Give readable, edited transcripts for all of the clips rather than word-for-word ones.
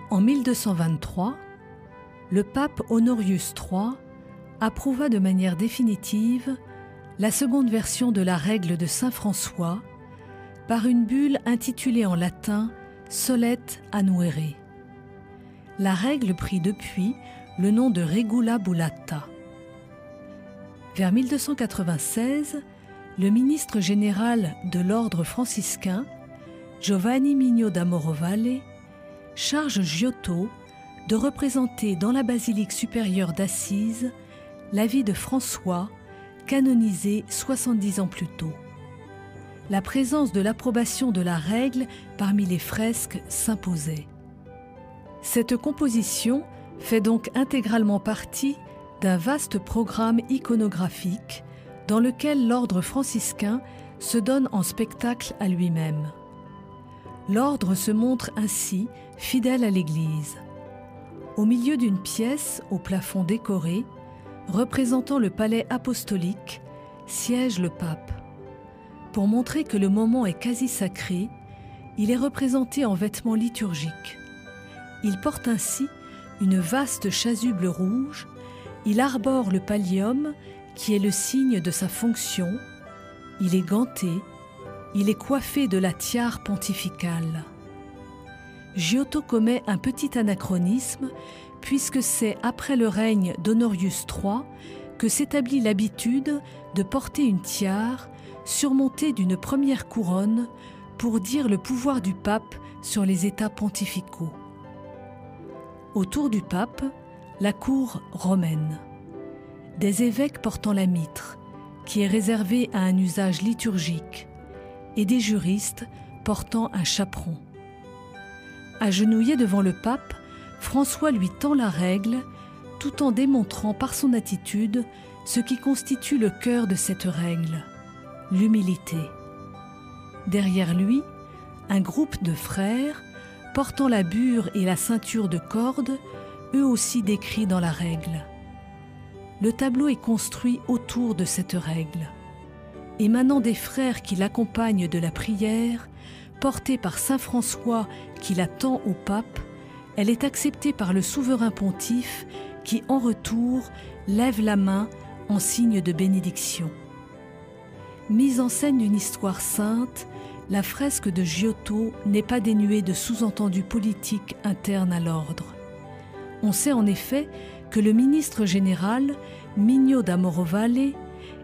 En 1223, le pape Honorius III approuva de manière définitive la seconde version de la règle de saint François par une bulle intitulée en latin Solet Annuere. La règle prit depuis le nom de Regula Bullata. Vers 1296, le ministre général de l'ordre franciscain, Giovanni Migno d'Amorovalle, charge Giotto de représenter dans la basilique supérieure d'Assise la vie de François, canonisé 70 ans plus tôt. La présence de l'approbation de la règle parmi les fresques s'imposait. Cette composition fait donc intégralement partie d'un vaste programme iconographique dans lequel l'ordre franciscain se donne en spectacle à lui-même. L'ordre se montre ainsi fidèle à l'Église. Au milieu d'une pièce au plafond décoré, représentant le palais apostolique, siège le pape. Pour montrer que le moment est quasi sacré, il est représenté en vêtements liturgiques. Il porte ainsi une vaste chasuble rouge, il arbore le pallium qui est le signe de sa fonction, il est ganté, il est coiffé de la tiare pontificale. Giotto commet un petit anachronisme puisque c'est après le règne d'Honorius III que s'établit l'habitude de porter une tiare surmontée d'une première couronne pour dire le pouvoir du pape sur les États pontificaux. Autour du pape, la cour romaine. Des évêques portant la mitre, qui est réservée à un usage liturgique, et des juristes portant un chaperon. Agenouillé devant le pape, François lui tend la règle, tout en démontrant par son attitude ce qui constitue le cœur de cette règle, l'humilité. Derrière lui, un groupe de frères, portant la bure et la ceinture de corde, eux aussi décrits dans la règle. Le tableau est construit autour de cette règle. Émanant des frères qui l'accompagnent de la prière, portée par saint François qui la tend au pape, elle est acceptée par le souverain pontife qui, en retour, lève la main en signe de bénédiction. Mise en scène d'une histoire sainte, la fresque de Giotto n'est pas dénuée de sous-entendus politiques internes à l'ordre. On sait en effet que le ministre général, Migno d'Amorovalle,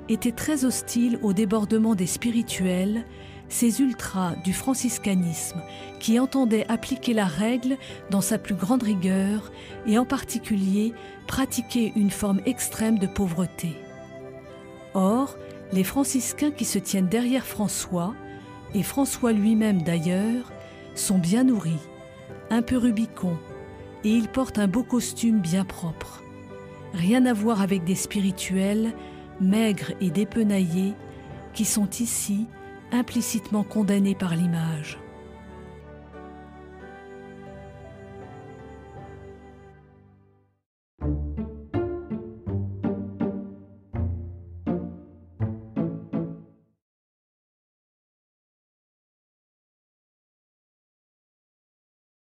était très hostile au débordement des spirituels, ces ultras du franciscanisme qui entendaient appliquer la règle dans sa plus grande rigueur et en particulier pratiquer une forme extrême de pauvreté. Or, les franciscains qui se tiennent derrière François, et François lui-même d'ailleurs, sont bien nourris, un peu rubicons, et ils portent un beau costume bien propre. Rien à voir avec des spirituels, maigres et dépenaillés, qui sont ici implicitement condamnés par l'image.